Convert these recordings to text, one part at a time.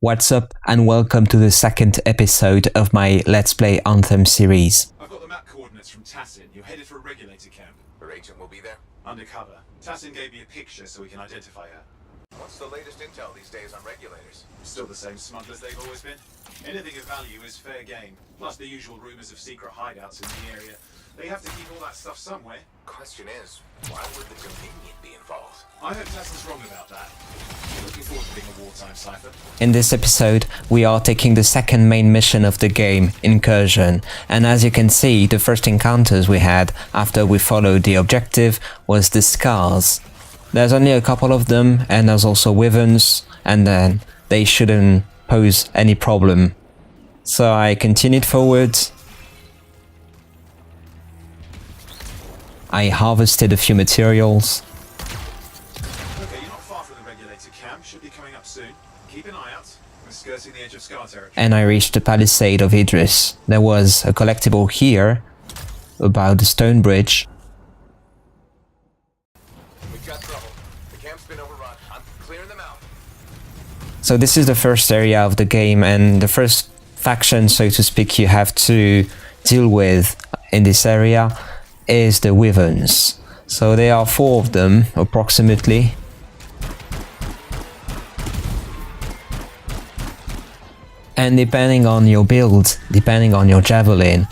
What's up and welcome to the second episode of my Let's Play Anthem series. I've got the map coordinates from Tassin. You're headed for a regulator camp. Her agent will be there? Undercover. Tassin gave me a picture so we can identify her. What's the latest intel these days on regulators? Still the same smugglers they've always been. Anything of value is fair game. Plus the usual rumors of secret hideouts in the area. They have to keep all that stuff somewhere. Question is, why would the Dominion be involved? I hope Tassin's wrong about that. You're looking forward to being a wartime cipher. In this episode, we are taking the second main mission of the game, Incursion, and as you can see, the first encounters we had after we followed the objective was the scars. There's only a couple of them, and there's also wyverns, and then they shouldn't pose any problem. So I continued forward. I harvested a few materials. Okay, you're not far from the regulator camp. Should be coming up soon. Keep an eye out. We're skirting the edge of Scar territory. And I reached the palisade of Idris. There was a collectible here about the stone bridge. We've got trouble. The camp's been overrun. I'm clearing them out. So this is the first area of the game and the first faction, so to speak, you have to deal with in this area is the wyverns. So there are 4 of them approximately. And depending on your build, depending on your javelin,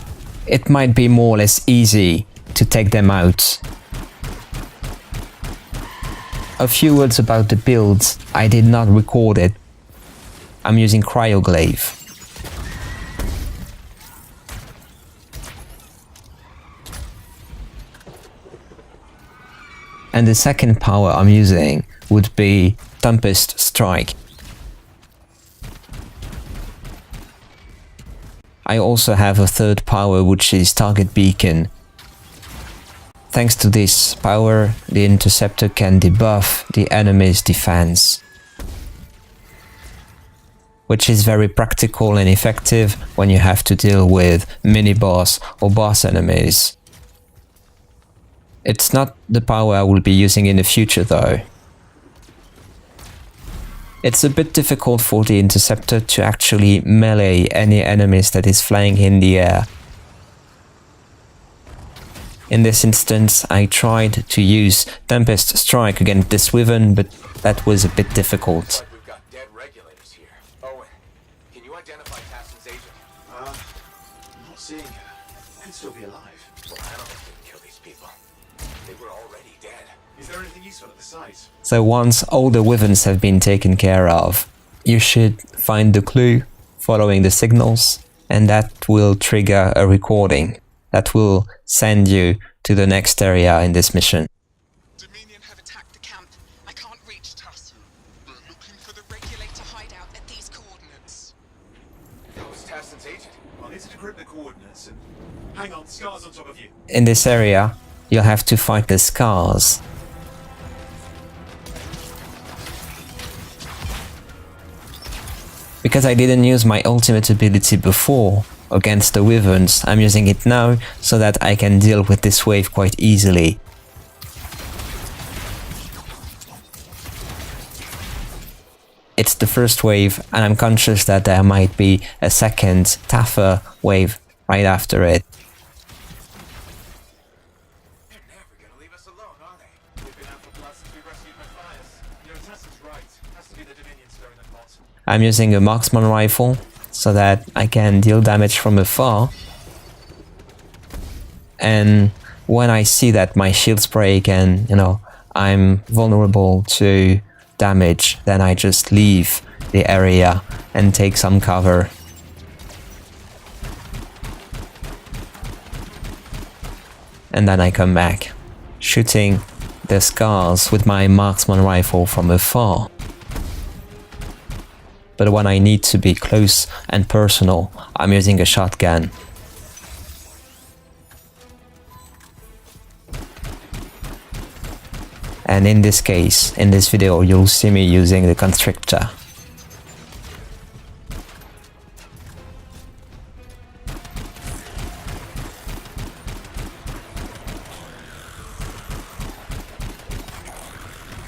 it might be more or less easy to take them out. A few words about the build. I did not record it. I'm using Cryo glaive. And the second power I'm using would be Tempest Strike. I also have a third power, which is Target Beacon. Thanks to this power, the Interceptor can debuff the enemy's defense, which is very practical and effective when you have to deal with mini-boss or boss enemies. It's not the power I will be using in the future though. It's a bit difficult for the Interceptor to actually melee any enemies that is flying in the air. In this instance, I tried to use Tempest Strike against this wyvern, but that was a bit difficult. We've got dead regulators here. Owen, can you identify Tassin's agent? I'm not seeing her. Could still be alive. Well, animals didn't kill these people. They were already dead. Is there anything useful at the site? So once all the wyverns have been taken care of, you should find the clue following the signals, and that will trigger a recording that will send you to the next area in this mission. Dominion have attacked the camp. I can't reach Tassin. They're looking for the regulator hideout at these coordinates. Who's Tassin's agent? I'll need to decrypt the coordinates and... Hang on, Scar's on top of you. In this area, you'll have to fight the scars. Because I didn't use my ultimate ability before against the wyverns, I'm using it now so that I can deal with this wave quite easily. It's the first wave and I'm conscious that there might be a second, tougher wave right after it. They're never gonna leave us alone, are they? They've been out for blood since we rescued Matthias. You know, Tassin's right. Has to be the Dominion stirring the pot. I'm using a marksman rifle so that I can deal damage from afar. And when I see that my shields break and, I'm vulnerable to damage, then I just leave the area and take some cover. And then I come back, shooting the scars with my marksman rifle from afar. But when I need to be close and personal, I'm using a shotgun. And in this case, in this video, you'll see me using the Constrictor.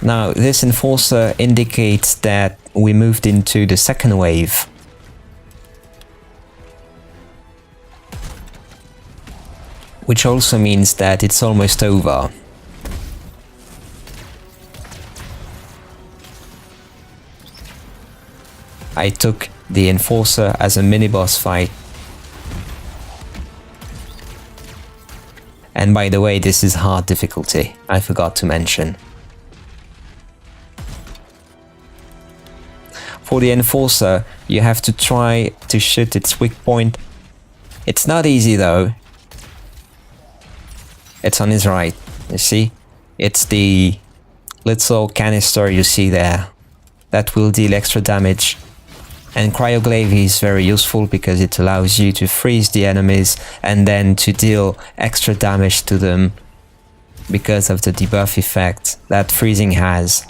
Now, this enforcer indicates that we moved into the second wave. Which also means that it's almost over. I took the enforcer as a mini-boss fight. And by the way, this is hard difficulty, I forgot to mention. For the enforcer, you have to try to shoot its weak point. It's not easy though. It's on his right, you see? It's the little canister you see there. That will deal extra damage. And Cryo glaive is very useful because it allows you to freeze the enemies and then to deal extra damage to them because of the debuff effect that freezing has.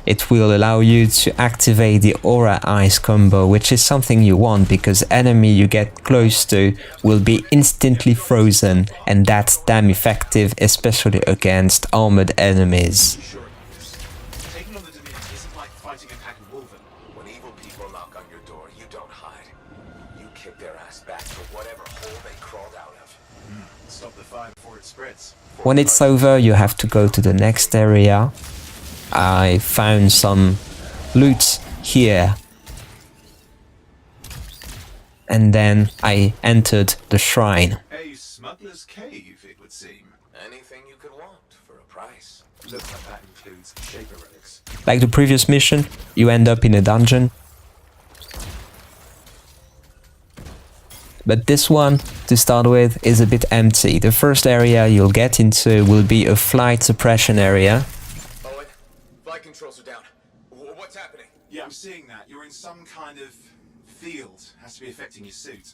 It will allow you to activate the aura ice combo, which is something you want because enemy you get close to will be instantly frozen, and that's damn effective, especially against armored enemies. Taking on the Dominion isn't like fighting a pack of wolven. When evil people knock on your door, you don't hide. You kick their ass back to whatever hole they crawled out of. Stop the fire before it spreads. When it's over, you have to go to the next area. I found some loot here. And then I entered the shrine. A smuggler's cave, it would seem. Anything you could want for a price. Looks like that includes shaper relics. Like the previous mission, you end up in a dungeon. But this one, to start with, is a bit empty. The first area you'll get into will be a flight suppression area. Owen, flight controls are down. What's happening? Yeah, I'm seeing that. You're in some kind of field. Has to be affecting your suit.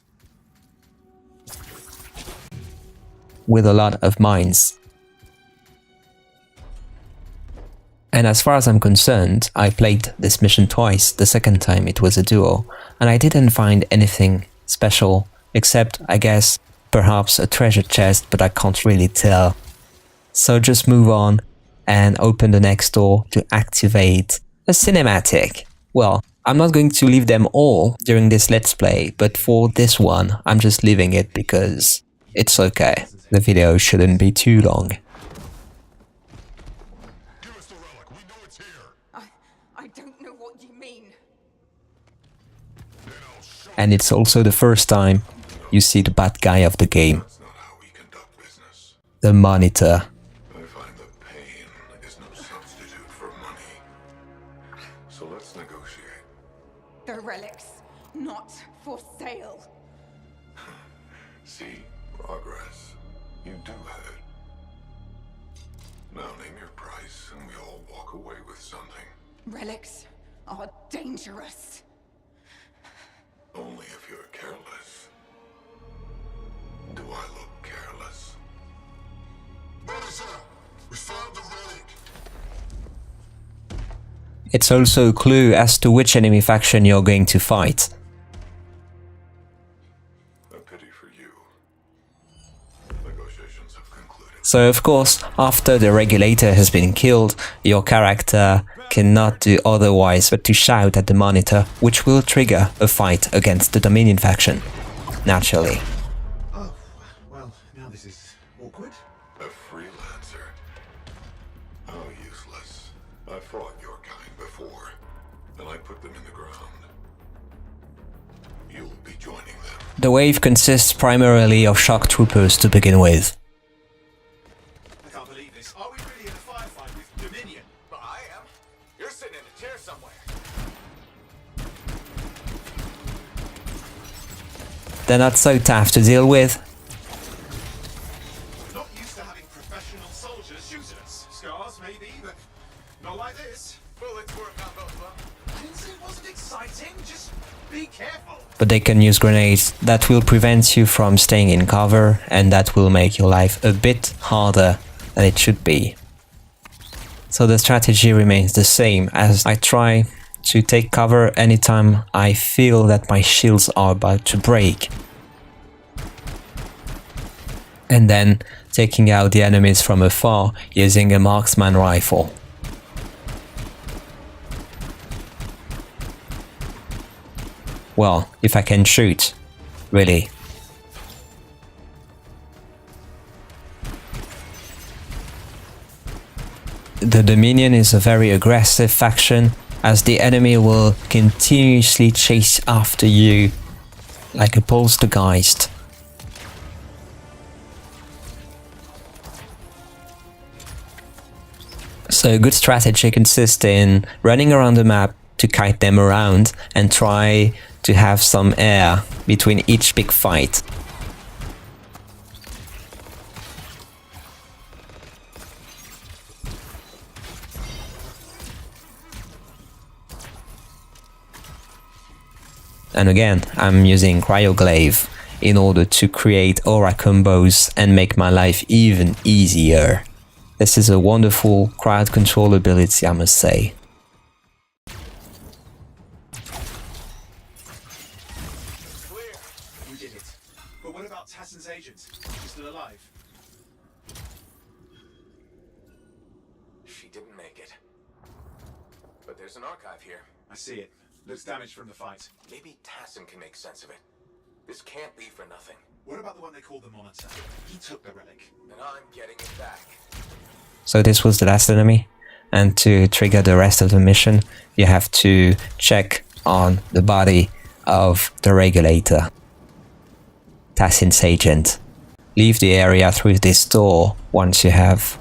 With a lot of mines. And as far as I'm concerned, I played this mission twice. The second time it was a duo, and I didn't find anything special, except, I guess, perhaps a treasure chest, but I can't really tell. So just move on and open the next door to activate a cinematic. Well, I'm not going to leave them all during this let's play, but for this one, I'm just leaving it because it's okay. The video shouldn't be too long. Give us the relic. We know it's here. I don't know what you mean. Then I'll show And it's also the first time you see the bad guy of the game, That's not how we conduct business. the monitor. I find that pain is no substitute for money. So let's negotiate. The relics, not for sale. See progress. You do have it. Now name your price and we all walk away with something. Relics are dangerous. Only if you're careless. Do I look careless? Officer, we found the relic. It's also a clue as to which enemy faction you're going to fight. A pity for you. Negotiations have concluded. So of course, after the regulator has been killed, your character cannot do otherwise but to shout at the monitor, which will trigger a fight against the Dominion faction. Naturally. Oh, well, now this is awkward. A freelancer. How useless. I fought your kind before, and I put them in the ground. You'll be joining them. The wave consists primarily of shock troopers to begin with. I can't believe this. Are we really in a firefight with Dominion? Well, I am. You're sitting in a chair somewhere. They're not so tough to deal with. Not used to having professional soldiers shoot at us. Scars, maybe, but not like this. Bullets work on both of them. I didn't say it wasn't exciting. Just be careful. But they can use grenades that will prevent you from staying in cover, and that will make your life a bit harder than it should be. So the strategy remains the same, as I try to take cover anytime I feel that my shields are about to break. And then taking out the enemies from afar using a marksman rifle. Well, if I can shoot, really. The Dominion is a very aggressive faction, as the enemy will continuously chase after you like a poltergeist. So a good strategy consists in running around the map to kite them around and try to have some air between each big fight. And again, I'm using Cryo glaive in order to create aura combos and make my life even easier. This is a wonderful crowd control ability, I must say. Clear. You did it. But what about Tassin's agent? She's still alive. She didn't make it. But there's an archive here. I see it. Looks damaged from the fight. Maybe Tassin can make sense of it. This can't be for nothing. What about the one they called the Monitor? He took the relic. And I'm getting it back. So this was the last enemy, and to trigger the rest of the mission, you have to check on the body of the regulator, Tassin's agent. Leave the area through this door once you have.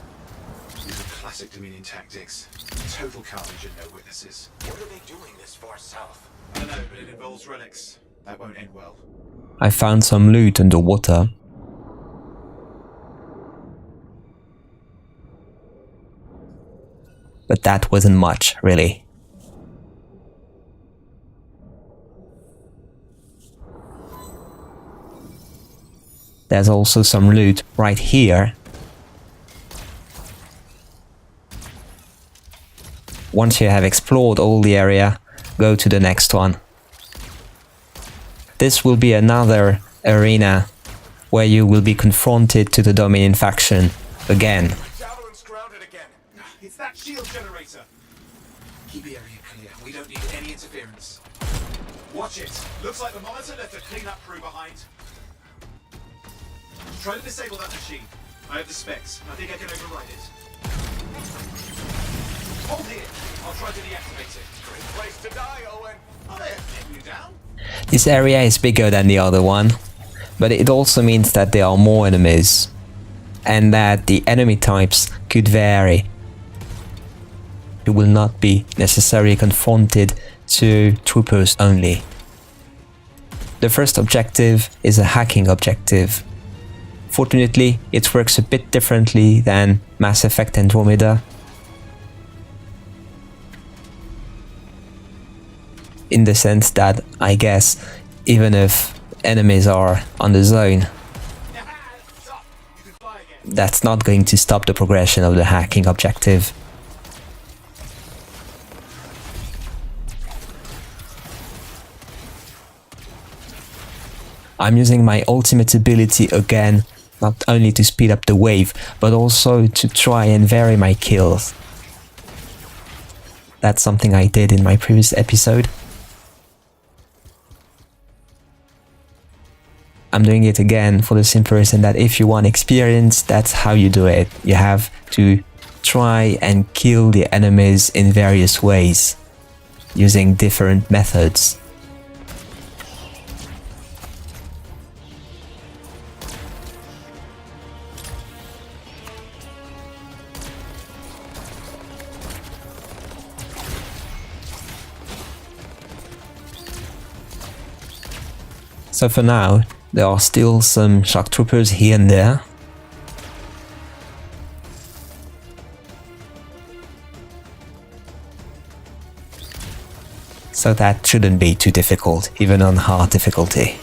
These are classic Dominion tactics. Total carnage and no witnesses. What are they doing this far south? I don't know, but it involves relics. That won't end well. I found some loot underwater. But that wasn't much, really. There's also some loot right here. Once you have explored all the area, go to the next one. This will be another arena where you will be confronted to the Dominion faction again. Javelin's grounded again. It's that shield generator. Keep the area clear. We don't need any interference. Watch it. Looks like the Monitor left a cleanup crew behind. Try to disable that machine. I have the specs. I think I can override it. Hold here. I'll try to deactivate it. Great place to die, Owen. Oh, they're letting you down. This area is bigger than the other one, but it also means that there are more enemies, and that the enemy types could vary. You will not be necessarily confronted to troopers only. The first objective is a hacking objective. Fortunately, it works a bit differently than Mass Effect Andromeda. In the sense that, I guess, even if enemies are on the zone, that's not going to stop the progression of the hacking objective. I'm using my ultimate ability again, not only to speed up the wave, but also to try and vary my kills. That's something I did in my previous episode. I'm doing it again for the simple reason that if you want experience, that's how you do it. You have to try and kill the enemies in various ways, using different methods. So for now, there are still some shock troopers here and there. So that shouldn't be too difficult, even on hard difficulty.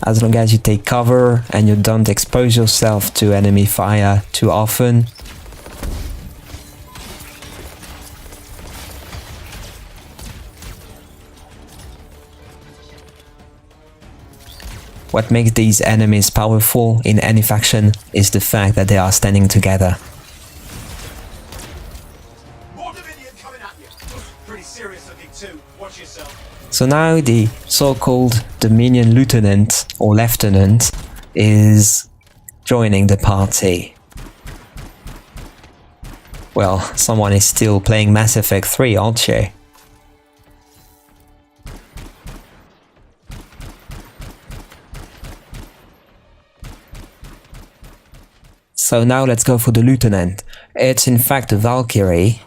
As long as you take cover and you don't expose yourself to enemy fire too often. What makes these enemies powerful in any faction is the fact that they are standing together. More Dominion coming at you. Pretty serious looking too. Watch yourself. So now the so-called Dominion Lieutenant or Lieutenant is joining the party. Well, someone is still playing Mass Effect 3, aren't you? So now let's go for the Lieutenant. It's in fact a Valkyrie,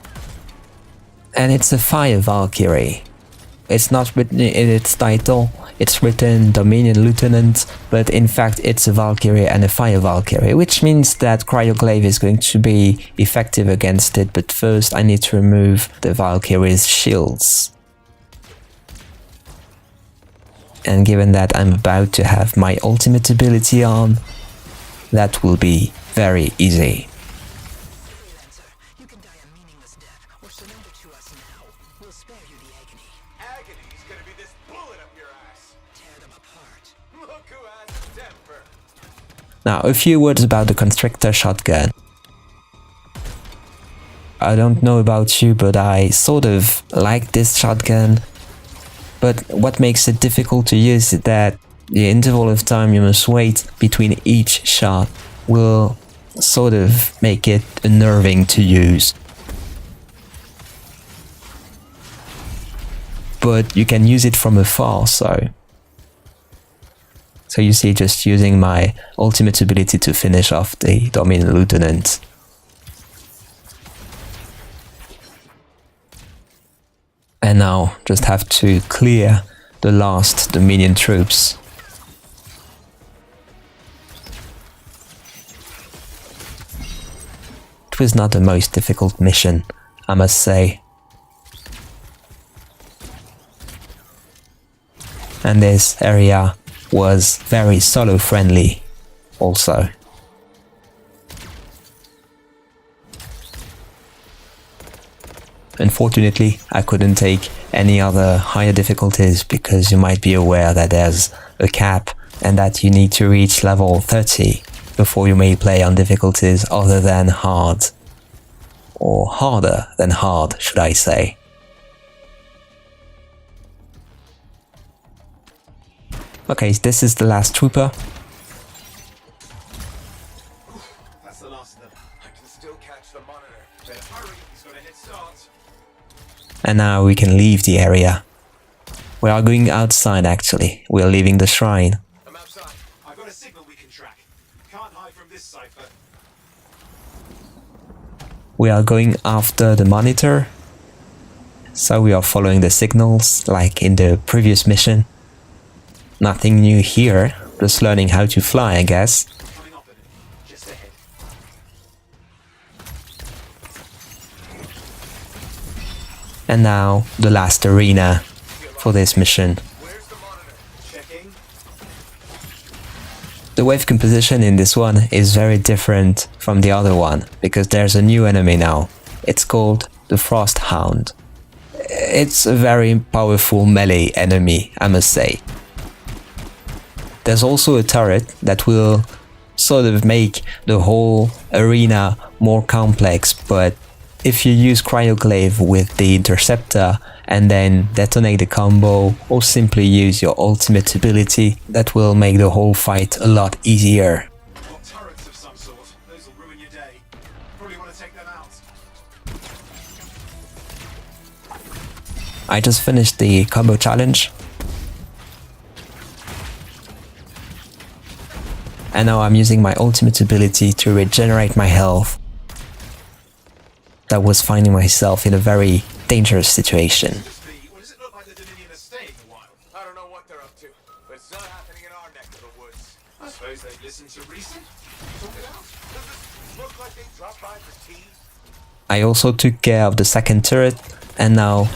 and it's a Fire Valkyrie. It's not written in its title, it's written Dominion Lieutenant, but in fact it's a Valkyrie and a Fire Valkyrie, which means that Cryo glaive is going to be effective against it, but first I need to remove the Valkyrie's shields. And given that I'm about to have my ultimate ability on, that will be very easy. You can die a meaningless death or surrender to us now. We'll spare you the agony. Agony's gonna be this bullet up your ass. Tear them apart. Look who has a temper. Now, a few words about the Constrictor shotgun. I don't know about you, but I sort of like this shotgun. But what makes it difficult to use is that the interval of time you must wait between each shot will sort of make it unnerving to use. But you can use it from afar, so you see, just using my ultimate ability to finish off the Dominion Lieutenant. And now just have to clear the last Dominion troops. It was not the most difficult mission, I must say. And this area was very solo friendly also. Unfortunately, I couldn't take any other higher difficulties because you might be aware that there's a cap and that you need to reach level 30 before you may play on difficulties other than hard. Or harder than hard, should I say. Okay, this is the last trooper. That's the last of them. I can still catch the monitor. Better hurry. He's got a head start. And now we can leave the area. We are going outside actually. We are leaving the shrine. I'm outside. I've got a signal we can track. Can't hide from this cipher. We are going after the monitor. So we are following the signals like in the previous mission. Nothing new here, just learning how to fly, I guess. Coming up in it. Just ahead. And now the last arena for this mission. Where's the monitor? Checking. The wave composition in this one is very different from the other one, because there's a new enemy now. It's called the Frost Hound. It's a very powerful melee enemy, I must say. There's also a turret that will sort of make the whole arena more complex, but if you use Cryo glaive with the Interceptor and then detonate the combo or simply use your ultimate ability, that will make the whole fight a lot easier. Got turrets of some sort. Those will ruin your day. Probably want to take them out. I just finished the combo challenge. And now I'm using my ultimate ability to regenerate my health. That was finding myself in a very dangerous situation. What does it look like the Dominion are staying a while? I don't know what they're up to, but it's not happening in our neck of the woods. I suppose they listen to reason. Talk it out. Does it look like they dropped by for tea? I also took care of the second turret, and now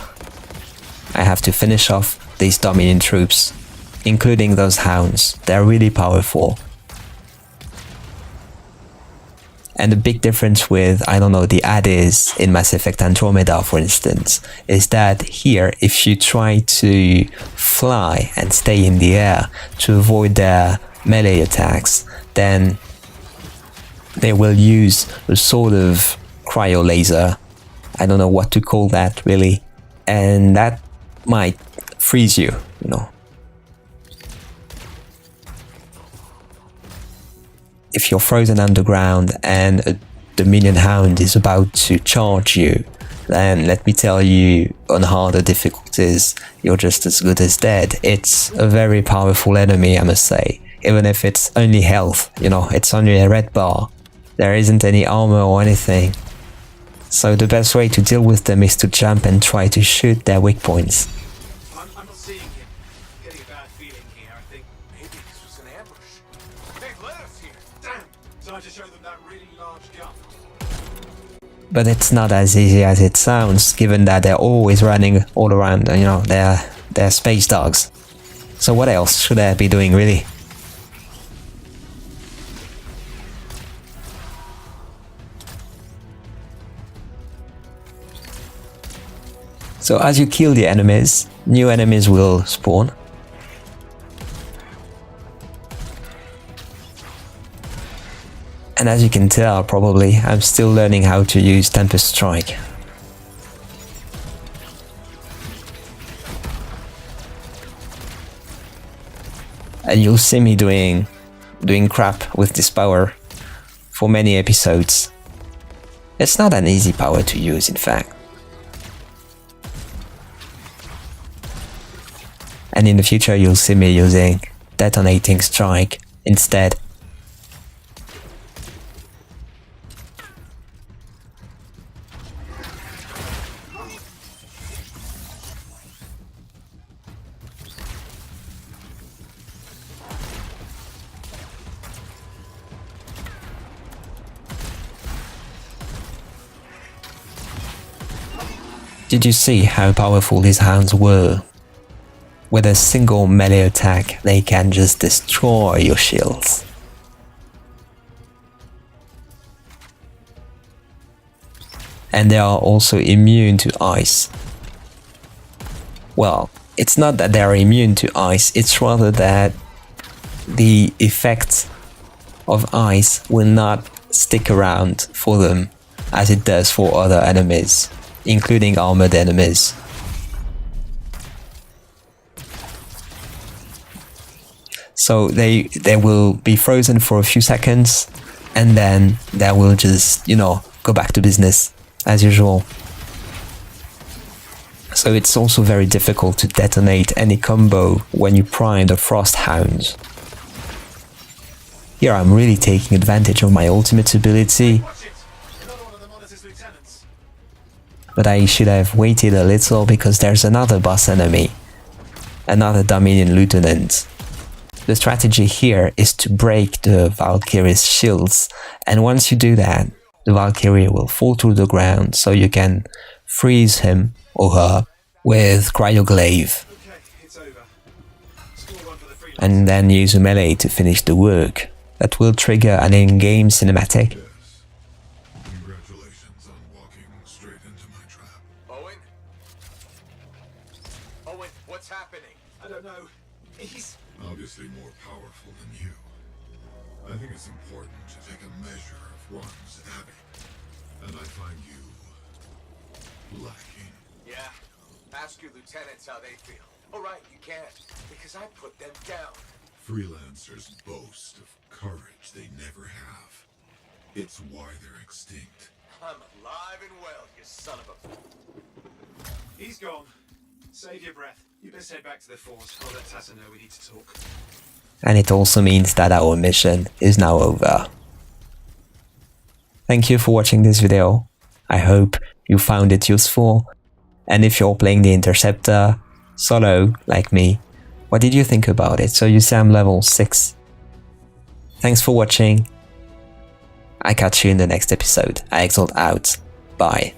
I have to finish off these Dominion troops, including those hounds. They're really powerful. And the big difference with, I don't know, the Hades in Mass Effect Andromeda, for instance, is that here, if you try to fly and stay in the air to avoid their melee attacks, then they will use a sort of cryo laser. I don't know what to call that really, and that might freeze you, you know. If you're frozen underground and the minion hound is about to charge you, then let me tell you, on harder difficulties, you're just as good as dead. It's a very powerful enemy, I must say. Even if it's only health, you know, it's only a red bar. There isn't any armor or anything. So the best way to deal with them is to jump and try to shoot their weak points. I'm not seeing him. I'm getting a bad feeling here. I think Maybe this was an ambush. They've led us here. damn. Time to show them that really large gun. But it's not as easy as it sounds, given that they're always running all around, you know, they're space dogs. So what else should I be doing, really? So as you kill the enemies, new enemies will spawn. And as you can tell, probably, I'm still learning how to use Tempest Strike. And you'll see me doing crap with this power for many episodes. It's not an easy power to use, in fact. And in the future you'll see me using Detonating Strike instead. Did you see how powerful these hounds were? With a single melee attack, they can just destroy your shields. And they are also immune to ice. Well, it's not that they are immune to ice, it's rather that the effects of ice will not stick around for them as it does for other enemies, including armored enemies. So they will be frozen for a few seconds and then they will just, you know, go back to business as usual. So it's also very difficult to detonate any combo when you prime the Frost Hounds. Here I'm really taking advantage of my ultimate ability, Watch it. Another one of the Monitor's lieutenants. but I should have waited a little because there's another boss enemy, another Dominion lieutenant. The strategy here is to break the Valkyrie's shields, and once you do that, the Valkyrie will fall to the ground so you can freeze him or her with Cryo glaive, Okay, it's over. Score one for the freelance. and then use a melee to finish the work. That will trigger an in-game cinematic. Yes. Congratulations on walking straight into my trap. Owen? Owen, what's happening? I don't know. He's... Obviously more powerful than you. I think it's important to take a measure of one's abbey. And I find you lacking. Yeah. Ask your lieutenants how they feel. All right, you can, because I put them down. Freelancers boast of courage they never have. It's why they're extinct. I'm alive and well, you son of a... He's gone. Save your breath. You best head back to the force. I'll let Tassa know we need to talk. And it also means that our mission is now over. Thank you for watching this video. I hope you found it useful. And if you're playing the Interceptor solo, like me, what did you think about it? So you see I'm level 6. Thanks for watching. I catch you in the next episode. I Exalt out. Bye.